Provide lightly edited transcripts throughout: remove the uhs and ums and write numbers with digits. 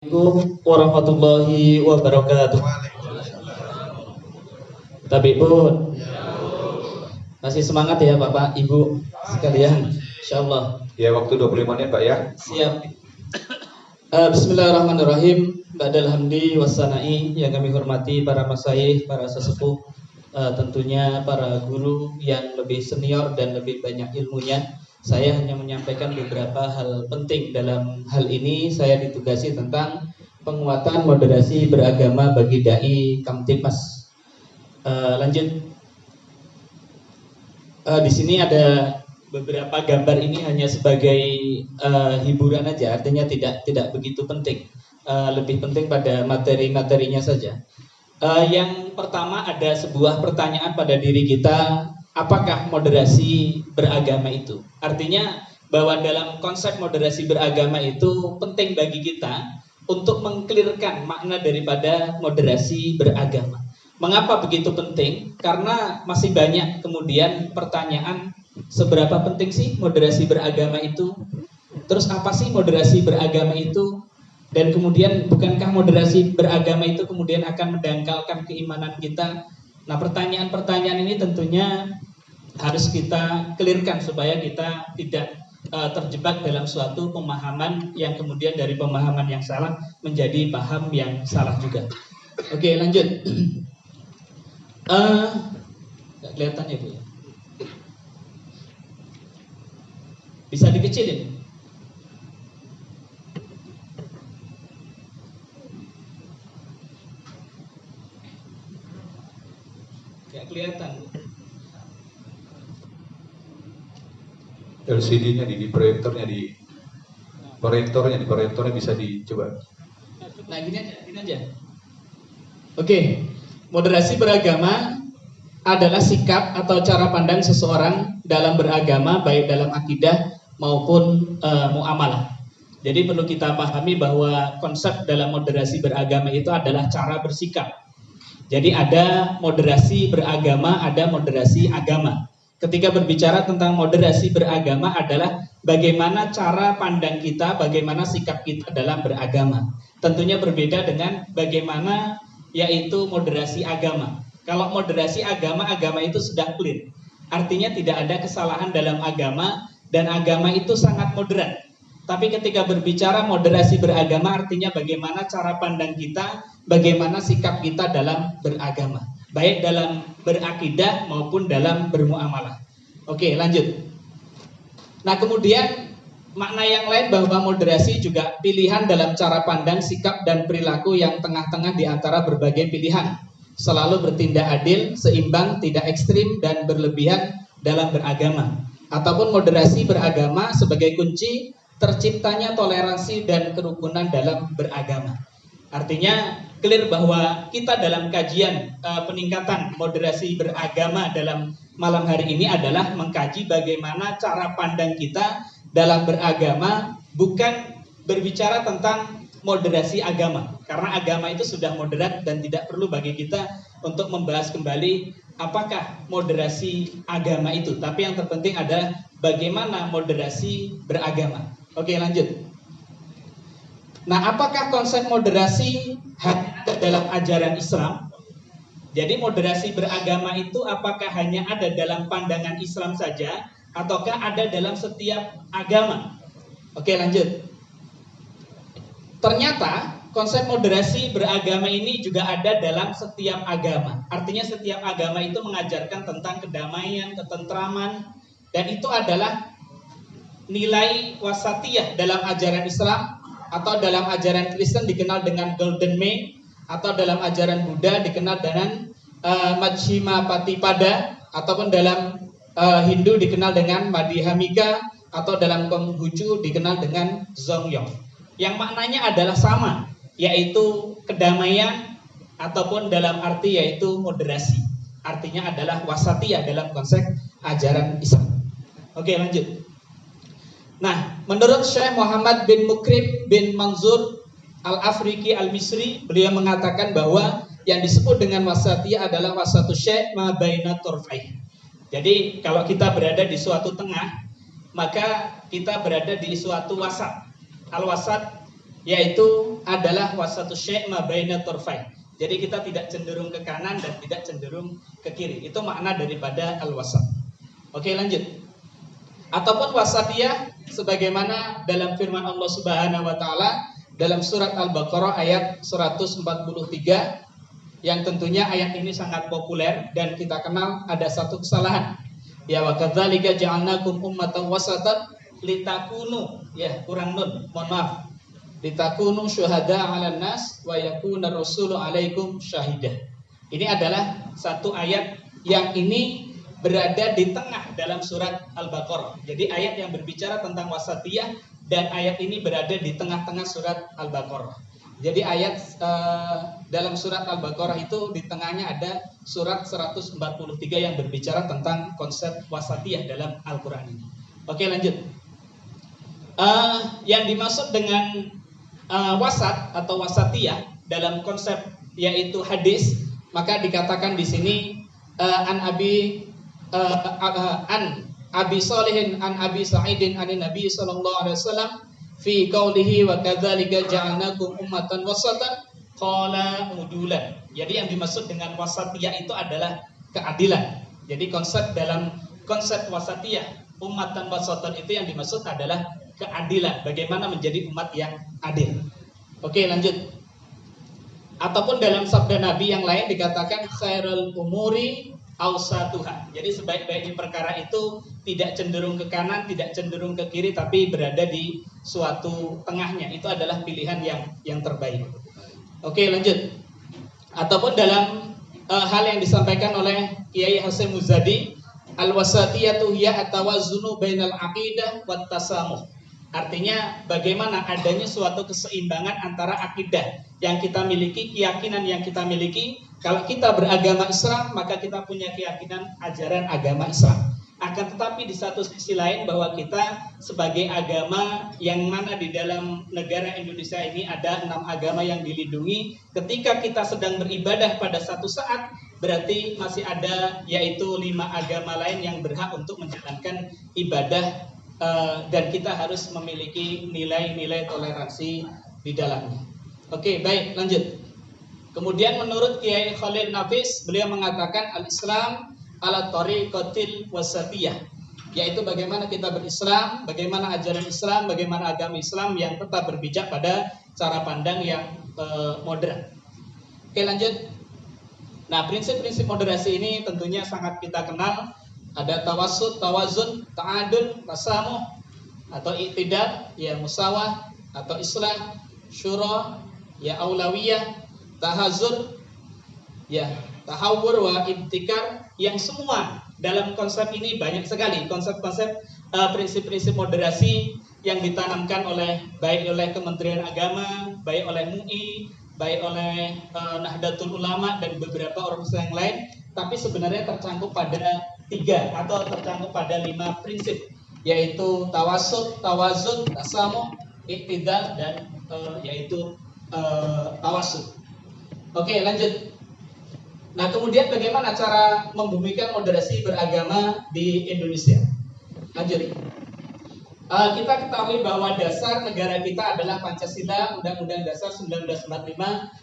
Assalamualaikum warahmatullahi wabarakatuh. Tapi Bu, masih semangat ya Bapak Ibu sekalian, insyaallah. Ya, waktu 25 menit Pak ya. Siap. Bismillahirrahmanirrahim. Ba'dal hamdi wassana'i yang kami hormati para masyayikh, para sesepuh, tentunya para guru yang lebih senior dan lebih banyak ilmunya. Saya hanya menyampaikan beberapa hal penting dalam hal ini. Saya ditugasi tentang penguatan moderasi beragama bagi dai Kamtibmas. Lanjut. Di sini ada beberapa gambar, ini hanya sebagai hiburan aja, artinya tidak begitu penting. Lebih penting pada materi-materinya saja. Yang pertama, ada sebuah pertanyaan pada diri kita, apakah moderasi beragama itu? Artinya bahwa dalam konsep moderasi beragama itu penting bagi kita untuk mengklirkan makna daripada moderasi beragama. Mengapa begitu penting? Karena masih banyak kemudian pertanyaan, seberapa penting sih moderasi beragama itu? Terus apa sih moderasi beragama itu? Dan kemudian bukankah moderasi beragama itu kemudian akan mendangkalkan keimanan kita? Nah, pertanyaan-pertanyaan ini tentunya harus kita clearkan supaya kita tidak terjebak dalam suatu pemahaman yang kemudian dari pemahaman yang salah menjadi paham yang salah juga. Oke, lanjut. Nggak kelihatan ya Bu ya? Bisa dikecilin? Nggak kelihatan. LCD-nya di proyektornya bisa dicoba. Nah, gini aja. Oke, moderasi beragama adalah sikap atau cara pandang seseorang dalam beragama, baik dalam akidah maupun muamalah. Jadi perlu kita pahami bahwa konsep dalam moderasi beragama itu adalah cara bersikap. Jadi ada moderasi beragama, ada moderasi agama. Ketika berbicara tentang moderasi beragama adalah bagaimana cara pandang kita, bagaimana sikap kita dalam beragama. Tentunya berbeda dengan bagaimana yaitu moderasi agama. Kalau moderasi agama itu sudah clear. Artinya tidak ada kesalahan dalam agama dan agama itu sangat moderat. Tapi ketika berbicara moderasi beragama artinya bagaimana cara pandang kita, bagaimana sikap kita dalam beragama, baik dalam berakidah maupun dalam bermuamalah. Oke, lanjut. Nah, kemudian makna yang lain bahwa moderasi juga pilihan dalam cara pandang, sikap dan perilaku yang tengah-tengah di antara berbagai pilihan. Selalu bertindak adil, seimbang, tidak ekstrim dan berlebihan dalam beragama. Ataupun moderasi beragama sebagai kunci terciptanya toleransi dan kerukunan dalam beragama. Artinya clear bahwa kita dalam kajian peningkatan moderasi beragama dalam malam hari ini adalah mengkaji bagaimana cara pandang kita dalam beragama, bukan berbicara tentang moderasi agama. Karena agama itu sudah moderat dan tidak perlu bagi kita untuk membahas kembali apakah moderasi agama itu. Tapi yang terpenting adalah bagaimana moderasi beragama. Oke, lanjut. Nah, apakah konsep moderasi hanya ada dalam ajaran Islam? Jadi moderasi beragama itu apakah hanya ada dalam pandangan Islam saja ataukah ada dalam setiap agama? Oke, lanjut. Ternyata konsep moderasi beragama ini juga ada dalam setiap agama. Artinya setiap agama itu mengajarkan tentang kedamaian, ketentraman, dan itu adalah nilai wasatiyah dalam ajaran Islam, atau dalam ajaran Kristen dikenal dengan Golden Mean, atau dalam ajaran Buddha dikenal dengan Majjhima Patipada, ataupun dalam Hindu dikenal dengan Madhyamika, atau dalam Konghucu dikenal dengan Zongyong. Yang maknanya adalah sama, yaitu kedamaian ataupun dalam arti yaitu moderasi. Artinya adalah wasatiyah dalam konsep ajaran Islam. Oke, lanjut. Nah, menurut Syekh Muhammad bin Mukrim bin Manzur Al-Afriki Al-Misri, beliau mengatakan bahwa yang disebut dengan wasatiyah adalah wasatu syai' ma baina turfai. Jadi, kalau kita berada di suatu tengah, maka kita berada di suatu wasat. Al-wasat yaitu adalah wasatu syai' ma baina tarfain. Jadi kita tidak cenderung ke kanan dan tidak cenderung ke kiri. Itu makna daripada al-wasat. Oke, lanjut. Ataupun wasatiyah sebagaimana dalam firman Allah Subhanahu wa taala dalam surat Al-Baqarah ayat 143 yang tentunya ayat ini sangat populer dan kita kenal ada satu kesalahan. Ya wa kadzalika ja'alnakum ummatan wasatan litakunu, ya kurang nun, mohon maaf. Litakunu syuhada 'alan nas wa yakuna rasulu 'alaikum syahidah. Ini adalah satu ayat yang ini berada di tengah dalam surat Al-Baqarah. Jadi ayat yang berbicara tentang wasatiyah dan ayat ini berada di tengah-tengah surat Al-Baqarah. Jadi ayat dalam surat Al-Baqarah itu di tengahnya ada surat 143 yang berbicara tentang konsep wasatiyah dalam Al-Quran ini. Oke, lanjut. Yang dimaksud dengan wasat atau wasatiyah dalam konsep yaitu hadis, maka dikatakan di sini an Abi Shalihin an Abi Sa'idin an Nabi sallallahu alaihi wasallam fi qaulihi wa kadzalika ja'alnakum ummatan wasatan qala udulan. Jadi yang dimaksud dengan wasatiyah itu adalah keadilan. Jadi dalam konsep wasatiyah ummatan wasatan itu yang dimaksud adalah keadilan, bagaimana menjadi umat yang adil. Oke, lanjut. Ataupun dalam sabda Nabi yang lain dikatakan khairul umuri awsatuha. Jadi sebaik-baiknya perkara itu tidak cenderung ke kanan, tidak cenderung ke kiri, tapi berada di suatu tengahnya. Itu adalah pilihan yang terbaik. Oke, lanjut. Ataupun dalam hal yang disampaikan oleh Kiai Hasyim Muzadi, al-wasatiyatu hiya at-tawazzunu bainal aqidah wat tasamuh. Artinya bagaimana adanya suatu keseimbangan antara akidah yang kita miliki, keyakinan yang kita miliki. Kalau kita beragama Islam, maka kita punya keyakinan ajaran agama Islam. Akan tetapi di satu sisi lain bahwa kita sebagai agama yang mana di dalam negara Indonesia ini ada 6 agama yang dilindungi. Ketika kita sedang beribadah pada satu saat, berarti masih ada yaitu 5 agama lain yang berhak untuk menjalankan ibadah. Dan kita harus memiliki nilai-nilai toleransi di dalamnya. Oke, baik, lanjut. Kemudian menurut Kiai Khalil Nafis, beliau mengatakan al-Islam ala thariqatil wasatiyah, yaitu bagaimana kita berislam, bagaimana ajaran Islam, bagaimana agama Islam yang tetap berpijak pada cara pandang yang moderat. Oke, lanjut. Nah, prinsip-prinsip moderasi ini tentunya sangat kita kenal. Ada tawassut, tawazun, ta'adul, tasamuh, atau i'tidal, ya musawah, atau islah, syura, ya aulawiyah, tahazur, ya tahawur wa ibtikar, yang semua dalam konsep ini banyak sekali konsep-konsep prinsip-prinsip moderasi yang ditanamkan baik oleh Kementerian Agama, baik oleh MUI, baik oleh Nahdlatul Ulama dan beberapa organisasi yang lain, tapi sebenarnya tercangkup pada 3 atau tercangkup pada 5 prinsip, yaitu tawassut, tawazun, tasamuh, i'tidal, dan yaitu tawassut. Oke, lanjut. Nah, kemudian bagaimana cara membumikan moderasi beragama di Indonesia? Lanjut. Kita ketahui bahwa dasar negara kita adalah Pancasila, Undang-Undang Dasar 1945,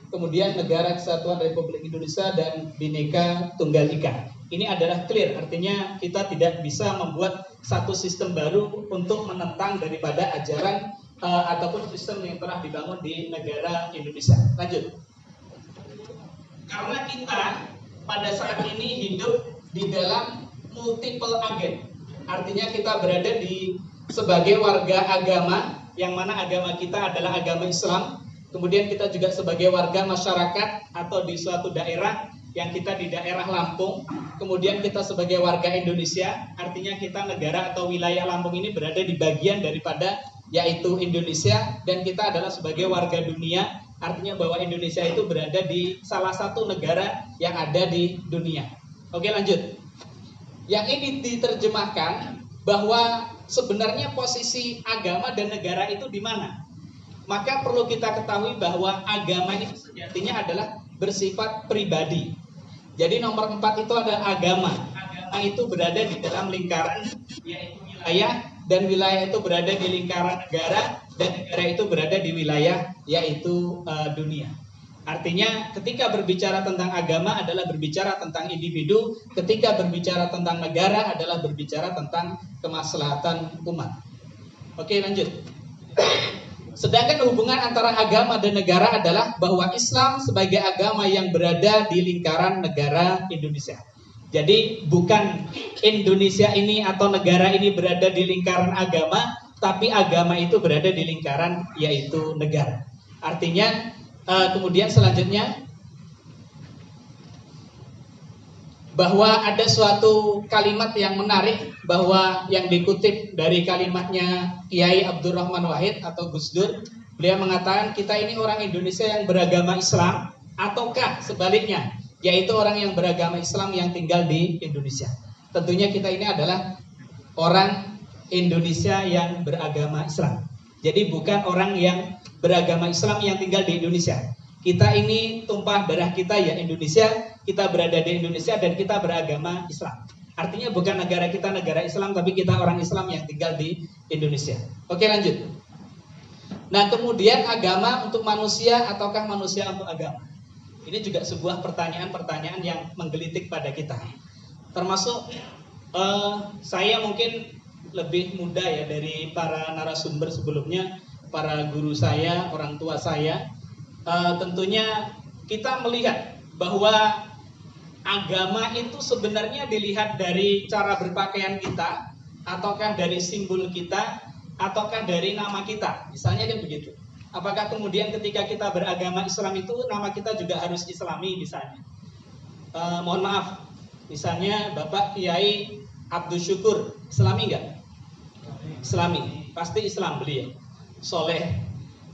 kemudian Negara Kesatuan Republik Indonesia, dan Bhinneka Tunggal Ika. Ini adalah clear, artinya kita tidak bisa membuat satu sistem baru untuk menentang daripada ajaran ataupun sistem yang telah dibangun di negara Indonesia. Lanjut. Karena kita pada saat ini hidup di dalam multiple agent, artinya kita berada sebagai warga agama, yang mana agama kita adalah agama Islam. Kemudian kita juga sebagai warga masyarakat atau di suatu daerah, yang kita di daerah Lampung. Kemudian kita sebagai warga Indonesia, artinya kita negara atau wilayah Lampung ini berada di bagian daripada yaitu Indonesia. Dan kita adalah sebagai warga dunia, artinya bahwa Indonesia itu berada di salah satu negara yang ada di dunia. Oke, lanjut. Yang ini diterjemahkan bahwa sebenarnya posisi agama dan negara itu di mana? Maka perlu kita ketahui bahwa agama itu sejatinya adalah bersifat pribadi. Jadi nomor 4 itu ada agama. Agama itu berada di dalam lingkaran yaitu wilayah, dan wilayah itu berada di lingkaran negara, dan negara itu berada di wilayah yaitu dunia. Artinya ketika berbicara tentang agama adalah berbicara tentang individu, ketika berbicara tentang negara adalah berbicara tentang kemaslahatan umat. Oke, lanjut. Sedangkan hubungan antara agama dan negara adalah bahwa Islam sebagai agama yang berada di lingkaran negara Indonesia. Jadi bukan Indonesia ini atau negara ini berada di lingkaran agama, tapi agama itu berada di lingkaran yaitu negara. Artinya kemudian selanjutnya bahwa ada suatu kalimat yang menarik, bahwa yang dikutip dari kalimatnya Kiai Abdurrahman Wahid atau Gus Dur. Beliau mengatakan kita ini orang Indonesia yang beragama Islam ataukah sebaliknya, yaitu orang yang beragama Islam yang tinggal di Indonesia. Tentunya kita ini adalah orang Indonesia yang beragama Islam. Jadi bukan orang yang beragama Islam yang tinggal di Indonesia. Kita ini tumpah darah kita ya Indonesia, kita berada di Indonesia dan kita beragama Islam. Artinya bukan negara kita negara Islam, tapi kita orang Islam yang tinggal di Indonesia. Oke, lanjut. Nah, kemudian agama untuk manusia ataukah manusia untuk agama? Ini juga sebuah pertanyaan-pertanyaan yang menggelitik pada kita. Termasuk saya mungkin lebih muda ya dari para narasumber sebelumnya, para guru saya, orang tua saya. Tentunya kita melihat bahwa agama itu sebenarnya dilihat dari cara berpakaian kita, ataukah dari simbol kita, ataukah dari nama kita. Misalnya kan begitu. Apakah kemudian ketika kita beragama Islam itu nama kita juga harus Islami misalnya? Mohon maaf, misalnya Bapak Kiai Abdul Syukur, Islami enggak? Islami, pasti Islam beliau. Soleh,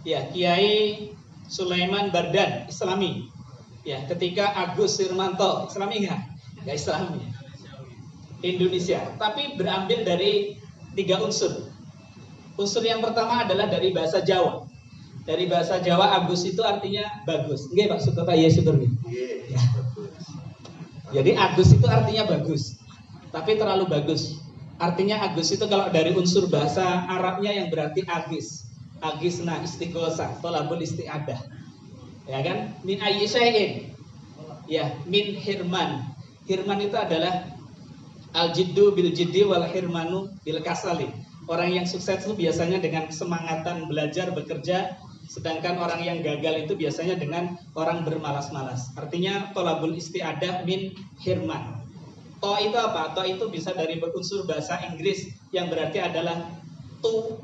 ya. Kiai Sulaiman Bardan, Islami. Ya, ketika Agus Sirmanto, Islami enggak? Enggak Islami. Indonesia, tapi berambil dari 3 unsur. Unsur yang pertama adalah dari bahasa Jawa. Dari bahasa Jawa Agus itu artinya bagus. Nggih Pak Suto Pak Yesus ya. Jadi Agus itu artinya bagus. Tapi terlalu bagus. Artinya Agus itu kalau dari unsur bahasa Arabnya yang berarti agis. Agisna istighosah, tolabul isti'adah. Ya kan? Min ayyi syai'in. Ya, min hirman. Hirman itu adalah al-jiddu bil jiddi wal hirmanu bil kasali. Orang yang sukses itu biasanya dengan kesemangatan belajar, bekerja, sedangkan orang yang gagal itu biasanya dengan orang bermalas-malas. Artinya tolabul isti'adah min hirman. To itu apa? To itu bisa dari unsur bahasa Inggris yang berarti adalah to